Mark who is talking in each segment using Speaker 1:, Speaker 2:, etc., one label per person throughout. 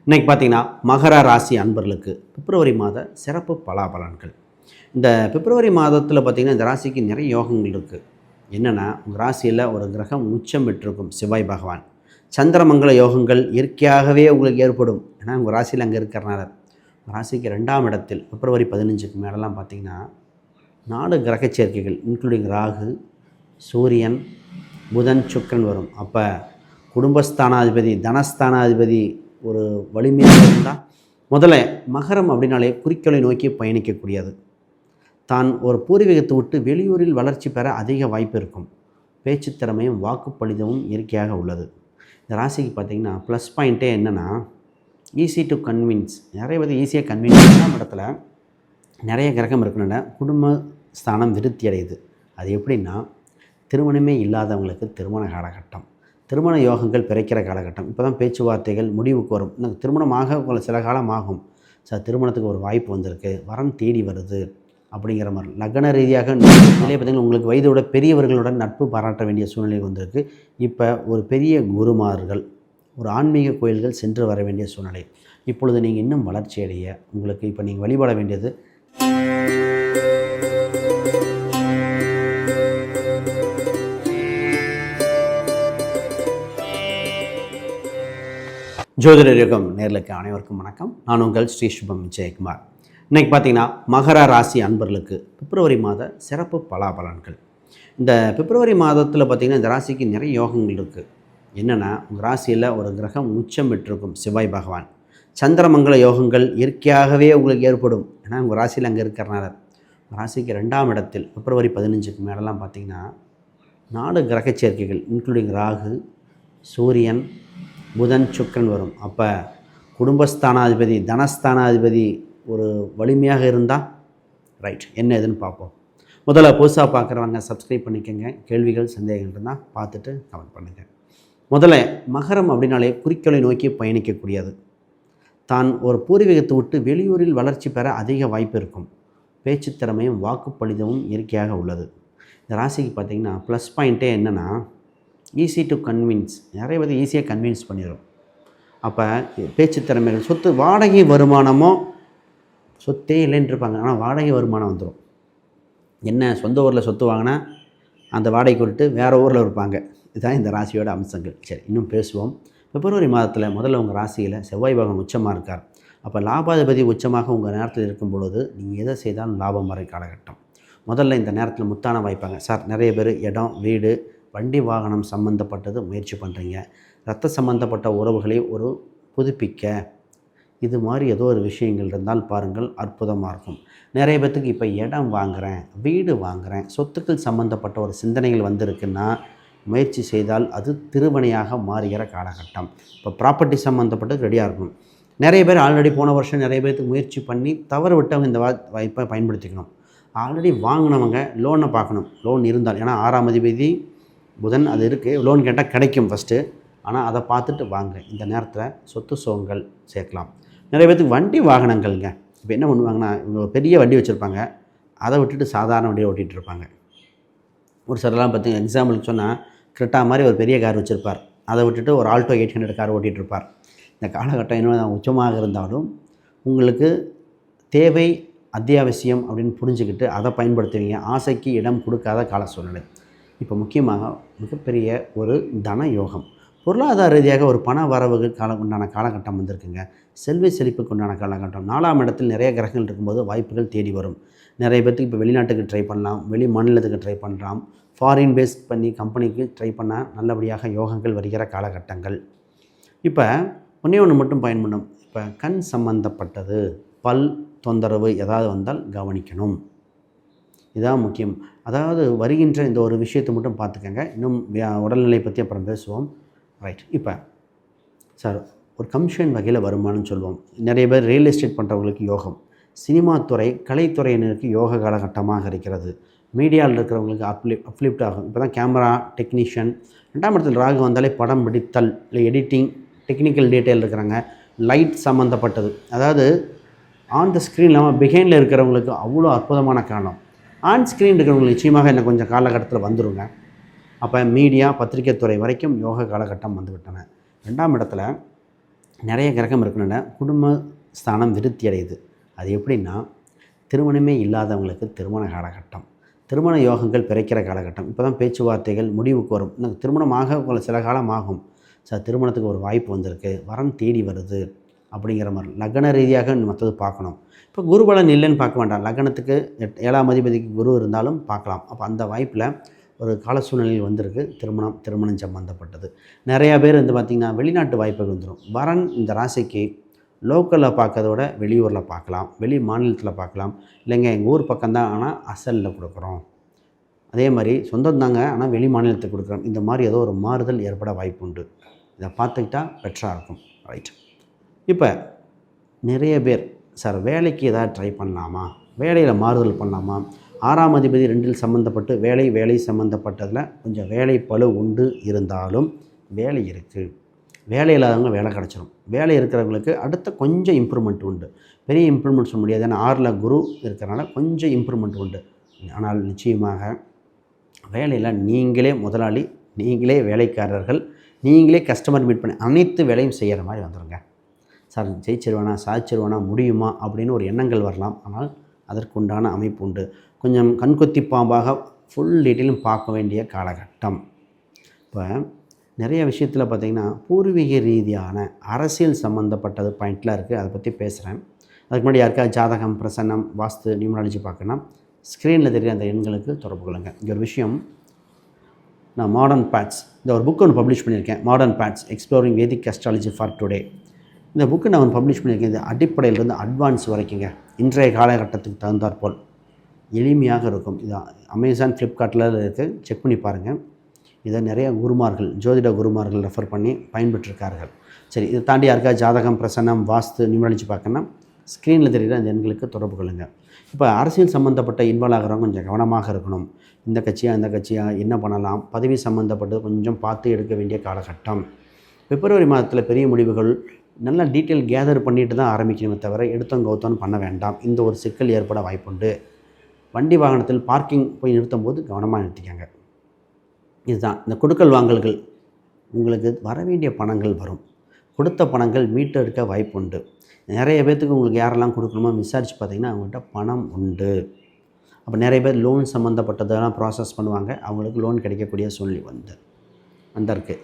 Speaker 1: இன்றைக்கி பார்த்தீங்கன்னா மகர ராசி அன்பர்களுக்கு பிப்ரவரி மாத சிறப்பு பலாபலன்கள். இந்த பிப்ரவரி மாதத்தில் பார்த்திங்கன்னா இந்த ராசிக்கு நிறைய யோகங்கள் இருக்குது. என்னென்னா, உங்கள் ராசியில் ஒரு கிரகம் உச்சம் பெற்றிருக்கும் செவ்வாய் பகவான். சந்திரமங்கல யோகங்கள் இயற்கையாகவே உங்களுக்கு ஏற்படும். ஏன்னா உங்கள் ராசியில் அங்கே இருக்கிறனால ராசிக்கு 2ஆம் இடத்தில் பிப்ரவரி 15க்கு மேலெலாம் பார்த்திங்கன்னா 4 கிரக சேர்க்கைகள் இன்க்ளூடிங் ராகு, சூரியன், புதன், சுக்கிரன் வரும். அப்போ குடும்பஸ்தானாதிபதி, தனஸ்தானாதிபதி ஒரு வலிமையாக இருந்தால் முதல்ல மகரம் அப்படின்னாலே குறிக்கோளை நோக்கி பயணிக்கக்கூடியது. தான் ஒரு பூர்வீகத்தை விட்டு வெளியூரில் வளர்ச்சி பெற அதிக வாய்ப்பு இருக்கும். பேச்சு திறமையும் வாக்குப்பளிதமும் இயற்கையாக உள்ளது. இந்த ராசிக்கு பார்த்திங்கன்னா ப்ளஸ் பாயிண்ட்டே என்னென்னா, ஈஸி டு கன்வின்ஸ். நிறைய பேர் ஈஸியாக கன்வின்ஸ். 2ஆம் இடத்துல நிறைய கிரகம் இருக்கிறனால குடும்ப ஸ்தானம் விருத்தி அடையுது. அது எப்படின்னா, திருமணமே இல்லாதவங்களுக்கு திருமண காலகட்டம், திருமண யோகங்கள் பிறக்கிற காலகட்டம். இப்போ தான் பேச்சுவார்த்தைகள் முடிவுக்கு வரும். இன்னும் திருமணமாக சில காலம் ஆகும். சார் திருமணத்துக்கு ஒரு வாய்ப்பு வந்திருக்கு, வரன் தேடி வருது அப்படிங்கிற மாதிரி லக்ன ரீதியாக நிறைய பார்த்திங்கன்னா உங்களுக்கு வயதோட பெரியவர்களுடன் நட்பு பாராட்ட வேண்டிய சூழ்நிலை வந்திருக்கு. இப்போ ஒரு பெரிய குருமார்கள், ஒரு ஆன்மீக கோயில்கள் சென்று வர வேண்டிய சூழ்நிலை. இப்பொழுது நீங்கள் இன்னும் வளர்ச்சி அடைய உங்களுக்கு இப்போ நீங்கள் வழிபட வேண்டியது ஜோதிடர் யுகம் நேர்களுக்கு அனைவருக்கும் வணக்கம். நான் உங்கள் ஸ்ரீ சுபம் விஜயகுமார். இன்றைக்கி பார்த்தீங்கன்னா மகர ராசி அன்பர்களுக்கு பிப்ரவரி மாத சிறப்பு பலாபலன்கள். இந்த பிப்ரவரி மாதத்தில் பார்த்திங்கன்னா இந்த ராசிக்கு நிறைய யோகங்கள் இருக்குது. என்னென்னா, உங்கள் ராசியில் ஒரு கிரகம் உச்சம் பெற்றிருக்கும் செவ்வாய் பகவான். சந்திரமங்கல யோகங்கள் இயற்கையாகவே உங்களுக்கு ஏற்படும். ஏன்னா உங்கள் ராசியில் அங்கே இருக்கிறனால ராசிக்கு 2ஆம் இடத்தில் பிப்ரவரி 15க்கு மேலெலாம் பார்த்திங்கன்னா 4 கிரக சேர்க்கைகள் இன்க்ளூடிங் ராகு, சூரியன், புதன், சுக்கிரன் வரும். அப்போ குடும்பஸ்தானாதிபதி, தனஸ்தானாதிபதி ஒரு வலிமையாக இருந்தால் ரைட் என்ன ஏதுன்னு பார்ப்போம். முதல்ல புதுசாக பார்க்குறவங்க சப்ஸ்கிரைப் பண்ணிக்கோங்க. கேள்விகள் சந்தேகங்கள் இருந்தால் பார்த்துட்டு கமெண்ட் பண்ணுங்கள். முதல்ல மகரம் அப்படின்னாலே குறிக்கோளை நோக்கி பயணிக்கக்கூடியது. தான் ஒரு பூர்வீகத்தை விட்டு வெளியூரில் வளர்ச்சி பெற அதிக வாய்ப்பு இருக்கும். பேச்சு திறமையும் வாக்குப்பளிதமும் இயற்கையாக உள்ளது. இந்த ராசிக்கு பார்த்திங்கன்னா ப்ளஸ் பாயிண்ட்டே என்னென்னா, ஈஸி டு கன்வின்ஸ். நிறைய பேர் ஈஸியாக கன்வின்ஸ் பண்ணிடும். அப்போ பேச்சு திறமைகள், சொத்து வாடகை வருமானமோ சொத்தே இல்லைன்னு இருப்பாங்க, ஆனால் வாடகை வருமானம் வந்துடும். என்ன, சொந்த ஊரில் சொத்து வாங்கினா அந்த வாடகை கொடுத்து வேறு ஊரில் இருப்பாங்க. இதுதான் இந்த ராசியோட அம்சங்கள். சரி, இன்னும் பேசுவோம். பிப்ரவரி மாதத்தில் முதல்ல உங்கள் ராசியில் செவ்வாய் பகவான் உச்சமாக இருக்கார். அப்போ லாபாதிபதி உச்சமாக உங்கள் நேரத்தில் இருக்கும் பொழுது நீங்கள் எதை செய்தாலும் லாபம் வரை காலகட்டம். முதல்ல இந்த நேரத்தில் முத்தான வாய்ப்பாங்க. சார் நிறைய பேர் இடம், வீடு, வண்டி வாகனம் சம்மந்தப்பட்டது முயற்சி பண்ணுறீங்க. ரத்த சம்மந்தப்பட்ட உறவுகளை ஒரு புதுப்பிக்க இது மாதிரி ஏதோ ஒரு விஷயங்கள் இருந்தால் பாருங்கள், அற்புதமாக இருக்கும். நிறைய பேர்த்துக்கு இப்போ இடம் வாங்குகிறேன், வீடு வாங்குகிறேன், சொத்துக்கள் சம்மந்தப்பட்ட ஒரு சிந்தனைகள் வந்திருக்குன்னா முயற்சி செய்தால் அது திருவனையாக மாறுகிற காலகட்டம். இப்போ ப்ராப்பர்ட்டி சம்மந்தப்பட்டது ரெடியாக இருக்கும். நிறைய பேர் ஆல்ரெடி போன வருஷம் நிறைய பேர்த்துக்கு முயற்சி பண்ணி தவறு விட்டவங்க இந்த வாய்ப்பை பயன்படுத்திக்கணும். ஆல்ரெடி வாங்கினவங்க லோனை பார்க்கணும். லோன் இருந்தால், ஏன்னா 6ஆம் அதிபதி புதன் அது இருக்குது. லோன் கேட்டால் கிடைக்கும் ஃபஸ்ட்டு, ஆனால் அதை பார்த்துட்டு வாங்க. இந்த நேரத்தில் சொத்து சுகங்கள் சேர்க்கலாம். நிறைய பேருக்கு வண்டி வாகனங்கள்ங்க. இப்போ என்ன பண்ணுவாங்கன்னா, இவங்க பெரிய வண்டி வச்சுருப்பாங்க, அதை விட்டுட்டு சாதாரண வண்டியை ஓட்டிகிட்டு இருப்பாங்க. ஒரு சிலலாம் பார்த்திங்க, எக்ஸாம்பிளுக்கு சொன்னால் கிரெட்டா மாதிரி ஒரு பெரிய கார் வச்சுருப்பார், அதை விட்டுட்டு ஒரு ஆல்டோ 800 கார் ஓட்டிகிட்டு இருப்பார். இந்த காலகட்டம் இன்னும் உச்சமாக இருந்தாலும் உங்களுக்கு தேவை அத்தியாவசியம் அப்படின்னு புரிஞ்சுக்கிட்டு அதை பயன்படுத்துவீங்க. ஆசைக்கு இடம் கொடுக்காத கால சூழ்நிலை. இப்போ முக்கியமாக மிகப்பெரிய ஒரு தன யோகம், பொருளாதார ரீதியாக ஒரு பண வரவுகள் உண்டான காலகட்டம் வந்திருக்குங்க. செல்வ செழிப்புக்கு உண்டான காலகட்டம். 4ஆம் இடத்தில் நிறைய கிரகங்கள் இருக்கும்போது வாய்ப்புகள் தேடி வரும். நிறைய பேர்த்துக்கு இப்போ வெளிநாட்டுக்கு ட்ரை பண்ணலாம், வெளி மாநிலத்துக்கு ட்ரை பண்ணலாம், ஃபாரின் பேஸ் பண்ணி கம்பெனிக்கு ட்ரை பண்ணால் நல்லபடியாக யோகங்கள் வருகிற காலகட்டங்கள். இப்போ ஒன்று மட்டும் பயன்படும். இப்போ கண் சம்பந்தப்பட்டது, பல் தொந்தரவு ஏதாவது வந்தால் கவனிக்கணும். இதுதான் முக்கியம். அதாவது வருகின்ற இந்த ஒரு விஷயத்தை மட்டும் பார்த்துக்கங்க. இன்னும் உடல்நிலை பற்றி அப்புறம் பேசுவோம். ரைட். இப்போ சார் ஒரு கமிஷன் வகையில் வருமானம்னு சொல்லுவோம். நிறைய பேர் ரியல் எஸ்டேட் பண்ணுறவங்களுக்கு யோகம், சினிமா துறை, கலைத்துறையினருக்கு யோக காலகட்டமாக இருக்கிறது. மீடியாவில் இருக்கிறவங்களுக்கு அப்லிஃப்ட் ஆகும். இப்போ தான் கேமரா டெக்னீஷியன், 2ஆம் இடத்தில் ராகு வந்தாலே படம் பிடித்தல், இல்லை எடிட்டிங், டெக்னிக்கல் டீட்டெயில் இருக்கிறாங்க, லைட் சம்மந்தப்பட்டது. அதாவது ஆன் த ஸ்க்ரீன் இல்லாமல் பிஹைண்டில் இருக்கிறவங்களுக்கு அவ்வளோ அற்புதமான காலம். ஆன் ஸ்க்ரீன் இருக்கிறவங்களுக்கு நிச்சயமாக என்ன கொஞ்சம் காலகட்டத்தில் வந்துடுங்க. அப்போ மீடியா, பத்திரிகை துறை வரைக்கும் யோக காலகட்டம் வந்துவிட்டன. 2ஆம் இடத்துல நிறைய கிரகம் இருக்கணும்னா குடும்ப ஸ்தானம் விருத்தி அடையுது. அது எப்படின்னா, திருமணமே இல்லாதவங்களுக்கு திருமண காலகட்டம், திருமண யோகங்கள் பிறக்கிற காலகட்டம். இப்போ தான் பேச்சுவார்த்தைகள் முடிவுக்கு வரும். இன்னும் திருமணமாக சில காலம் ஆகும். சார் திருமணத்துக்கு ஒரு வாய்ப்பு வந்திருக்கு, வரன் தேடி வருது அப்படிங்கிற மாதிரி லக்ன ரீதியாக மற்றது பார்க்கணும். இப்போ குருபலன் இல்லைன்னு பார்க்க வேண்டாம். லக்னத்துக்கு 7ஆம் அதிபதிக்கு குரு இருந்தாலும் பார்க்கலாம். அப்போ அந்த வாய்ப்பில் ஒரு கால சூழ்நிலையில் வந்திருக்கு திருமணம் சம்மந்தப்பட்டது. நிறையா பேர் வந்து பார்த்திங்கன்னா வெளிநாட்டு வாய்ப்புகள் வந்துடும். வரன் இந்த ராசிக்கு லோக்கலில் பார்க்கறத விட வெளியூரில் பார்க்கலாம், வெளி மாநிலத்தில் பார்க்கலாம். இல்லைங்க எங்கள் ஊர் பக்கம்தான், ஆனால் அசலில் கொடுக்குறோம். அதே மாதிரி சொந்தம் தாங்க, ஆனால் வெளி மாநிலத்துக்கு கொடுக்குறோம். இந்த மாதிரி ஏதோ ஒரு மாறுதல் ஏற்பட வாய்ப்பு உண்டு. இதை பார்த்துக்கிட்டா பெட்டராக இருக்கும். ரைட். இப்போ நிறைய பேர் சார் வேலைக்கு ஏதாவது ட்ரை பண்ணலாமா, வேலையில் மாறுதல் பண்ணலாமா, 6ஆம் அதிபதி 2இல் சம்மந்தப்பட்டு வேலை சம்மந்தப்பட்டதில் கொஞ்சம் வேலை பளு உண்டு இருந்தாலும் வேலை இருக்குது. வேலை இல்லாதவங்க வேலை கிடச்சிரும். வேலை இருக்கிறவங்களுக்கு அடுத்த கொஞ்சம் இம்ப்ரூவ்மெண்ட் உண்டு. பெரிய இம்ப்ரூவ்மெண்ட் சொல்ல முடியாது, ஏன்னா 6ல் குரு இருக்கிறனால கொஞ்சம் இம்ப்ரூவ்மெண்ட் உண்டு. ஆனால் நிச்சயமாக வேலையில் நீங்களே முதலாளி, நீங்களே வேலைக்காரர்கள், நீங்களே கஸ்டமர் மீட் பண்ணி அனைத்து வேலையும் செய்கிற மாதிரி வந்துடுங்க. சார் ஜெயிச்சிருவேனா, சாதிச்சிருவேனா, முடியுமா அப்படின்னு ஒரு எண்ணங்கள் வரலாம். ஆனால் அதற்குண்டான அமைப்பு உண்டு. கொஞ்சம் கண்கொத்தி பாம்பாக ஃபுல் டீட்டெயிலும் பார்க்க வேண்டிய காலகட்டம். இப்போ நிறைய விஷயத்தில் பார்த்திங்கன்னா பூர்வீக ரீதியான அரசியல் சம்மந்தப்பட்டது பாயிண்ட்லாம் இருக்குது. அதை பற்றி பேசுகிறேன். அதுக்கு முன்னாடி யாருக்கா ஜாதகம், பிரசன்னம், வாஸ்து, நியூமராலஜி பார்க்கணும், ஸ்க்ரீனில் தெரிகிற அந்த எண்களுக்கு தொடர்பு கொள்ளுங்க. இங்கே ஒரு விஷயம், நான் மாடர்ன் பேட்ஸ் இந்த ஒரு புக் ஒன்று பப்ளிஷ் பண்ணியிருக்கேன். Modern paths exploring Vedic astrology for today. இந்த புக்கு நான் ஒன்று பப்ளிஷ் பண்ணியிருக்கேன். இது அடிப்படையிலிருந்து அட்வான்ஸ் வரைக்குங்க, இன்றைய காலகட்டத்துக்கு தகுந்தாற்போல் எளிமையாக இருக்கும். இது அமேசான், ஃப்ளிப்கார்ட்டில் இருக்குது, செக் பண்ணி பாருங்கள். இதை நிறைய குருமார்கள், ஜோதிட குருமார்கள் ரெஃபர் பண்ணி பயன்பெற்றிருக்கார்கள். சரி, இதை தாண்டி யாருக்கா ஜாதகம், பிரசன்னம், வாஸ்து, நியூமராலஜி பார்க்கணும்னா ஸ்க்ரீனில் தெரிகிற அந்த எண்களுக்கு தொடர்பு கொள்ளுங்கள். இப்போ அரசியல் சம்மந்தப்பட்ட இன்வால்வ் ஆகிறவங்க கொஞ்சம் கவனமாக இருக்கணும். இந்த கட்சியாக இந்த கட்சியாக என்ன பண்ணலாம், பதவி சம்மந்தப்பட்டது கொஞ்சம் பார்த்து எடுக்க வேண்டிய காலகட்டம். பிப்ரவரி மாதத்தில் பெரிய முடிவுகள் நல்லா டீட்டெயில் கேதர் பண்ணிட்டு தான் ஆரம்பிக்கணுமே தவிர எடுத்தோம் கௌத்தோன்னு பண்ண வேண்டாம். இந்த ஒரு சிக்கல் ஏற்பட வாய்ப்புண்டு. வண்டி வாகனத்தில் பார்க்கிங் போய் நிறுத்தும் போது கவனமாக நிறுத்திக்கங்க. இதுதான் இந்த கொடுக்கல் வாங்கல்கள். உங்களுக்கு வர வேண்டிய பணங்கள் வரும், கொடுத்த பணங்கள் மீட்டெடுக்க வாய்ப்பு உண்டு. நிறைய பேர்த்துக்கு உங்களுக்கு யாரெல்லாம் கொடுக்கணுமோ விசாரித்து பார்த்திங்கன்னா அவங்கள்ட்ட பணம் உண்டு. அப்போ நிறைய பேர் லோன் சம்மந்தப்பட்டதெல்லாம் ப்ராசஸ் பண்ணுவாங்க, அவங்களுக்கு லோன் கிடைக்கக்கூடிய சூழ்நிலை வந்திருக்கு.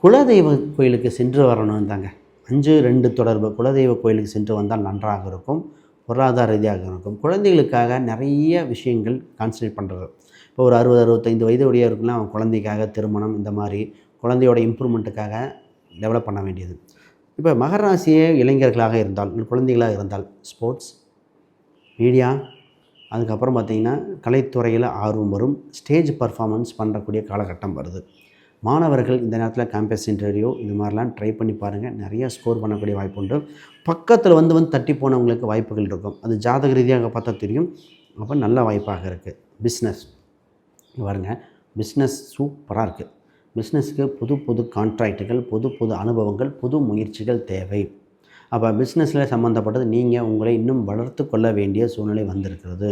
Speaker 1: குலதெய்வ கோயிலுக்கு சென்று வரணும் தாங்க. 5-2 தொடர்பு. குலதெய்வ கோயிலுக்கு சென்று வந்தால் நன்றாக இருக்கும், பொருளாதார ரீதியாக இருக்கும். குழந்தைகளுக்காக நிறைய விஷயங்கள் கான்சன்ட்ரேட் பண்ணுறது. இப்போ ஒரு 60-65 வயது உடையவருக்குலாம் அவன் குழந்தைக்காக திருமணம், இந்த மாதிரி குழந்தையோட இம்ப்ரூவ்மெண்ட்டுக்காக டெவலப் பண்ண வேண்டியது. இப்போ மகர ராசியே இளைஞர்களாக இருந்தால், குழந்தைகளாக இருந்தால் ஸ்போர்ட்ஸ், மீடியா, அதுக்கப்புறம் பார்த்திங்கன்னா கலைத்துறையில் ஆர்வம் வரும். ஸ்டேஜ் பர்ஃபார்மன்ஸ் பண்ணக்கூடிய காலகட்டம் வருது. மாணவர்கள் இந்த நேரத்தில் கேம்பஸ் இன்டர்வியூ இது மாதிரிலாம் ட்ரை பண்ணி பாருங்கள். நிறைய ஸ்கோர் பண்ணக்கூடிய வாய்ப்பு உண்டு. பக்கத்தில் வந்து தட்டி போனவங்களுக்கு வாய்ப்புகள் இருக்கும். அது ஜாதக ரீதியாக பார்த்தா தெரியும். அப்போ நல்ல வாய்ப்பாக இருக்குது. பிஸ்னஸ் பாருங்க, பிஸ்னஸ் சூப்பராக இருக்குது. பிஸ்னஸுக்கு புது கான்ட்ராக்டுகள், புது அனுபவங்கள், புது முயற்சிகள் தேவை. அப்போ பிஸ்னஸில் சம்மந்தப்பட்டது நீங்கள் உங்களை இன்னும் வளர்த்து கொள்ள வேண்டிய சூழ்நிலை வந்திருக்கிறது.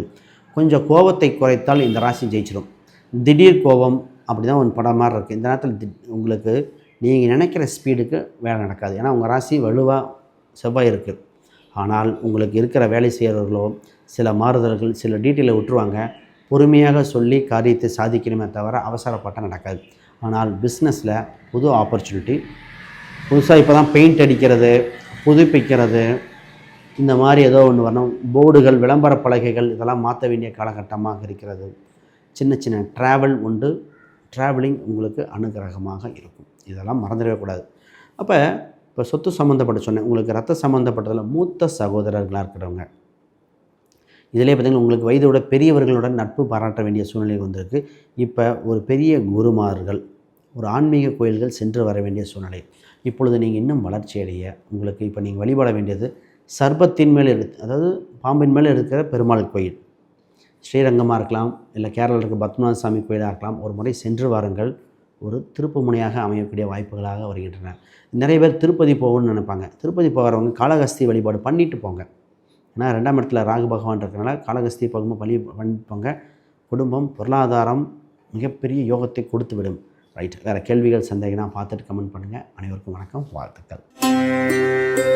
Speaker 1: கொஞ்சம் கோபத்தை குறைத்தால் இந்த ராசி ஜெயிச்சிடும். திடீர் கோபம் அப்படி தான் ஒரு படம் மாதிரி இருக்குது. இந்த நேரத்தில் உங்களுக்கு நீங்கள் நினைக்கிற ஸ்பீடுக்கு வேலை நடக்காது. ஏன்னா உங்கள் ராசி வலுவாக செவ்வாய் இருக்குது. ஆனால் உங்களுக்கு இருக்கிற வேலை செய்கிறவர்களோ சில மாறுதல்கள், சில டீட்டெயிலை விட்டுருவாங்க. பொறுமையாக சொல்லி காரியத்தை சாதிக்கணுமே தவிர அவசரப்பட்டால் நடக்காது. ஆனால் பிஸ்னஸில் புது ஆப்பர்ச்சுனிட்டி, புதுசாக இப்போ தான் பெயிண்ட் அடிக்கிறது, புதுப்பிக்கிறது, இந்த மாதிரி ஏதோ ஒன்று வரணும். போர்டுகள், விளம்பர பலகைகள் இதெல்லாம் மாற்ற வேண்டிய காலகட்டமாக இருக்கிறது. சின்ன ட்ராவல் உண்டு. ட்ராவலிங் உங்களுக்கு அனுகிரகமாக இருக்கும். இதெல்லாம் மறந்துடவே கூடாது. இப்போ சொத்து சம்மந்தப்பட்ட சொன்னேன். உங்களுக்கு ரத்த சம்மந்தப்பட்டதில் மூத்த சகோதரர்களாக இருக்கிறவங்க, இதிலே பார்த்திங்கன்னா உங்களுக்கு வயதோட பெரியவர்களுடன் நட்பு பாராட்ட வேண்டிய சூழ்நிலை வந்திருக்கு. இப்போ ஒரு பெரிய குருமார்கள், ஒரு ஆன்மீக கோயில்கள் சென்று வர வேண்டிய சூழ்நிலை. இப்பொழுது நீங்கள் இன்னும் வளர்ச்சி அடைய உங்களுக்கு இப்போ நீங்கள் வழிபட வேண்டியது சர்பத்தின் மேல் அதாவது பாம்பின் மேலே இருக்கிற பெருமாள் கோயில், ஸ்ரீரங்கமாக இருக்கலாம், இல்லை கேரளாவில் இருக்க பத்மநாத சாமி கோயிலாக இருக்கலாம். ஒரு முறை சென்று வாருங்கள். ஒரு திருப்பு முனையாக அமையக்கூடிய வாய்ப்புகளாக வருகின்றன. நிறைய பேர் திருப்பதி போகணும்னு நினைப்பாங்க. திருப்பதி போகிறவங்க காளகஸ்தி வழிபாடு பண்ணிட்டு போங்க. ஏன்னா 2ஆம் இடத்துல ராகு பகவான் இருக்கிறனால காளகஸ்தி பகுமா பண்ணிட்டு போங்க. குடும்பம், பொருளாதாரம் மிகப்பெரிய யோகத்தை கொடுத்து விடும். ரைட், வேறு கேள்விகள் சந்தேகம்னா பார்த்துட்டு கமெண்ட் பண்ணுங்கள். அனைவருக்கும் வணக்கம், வாழ்த்துக்கள்.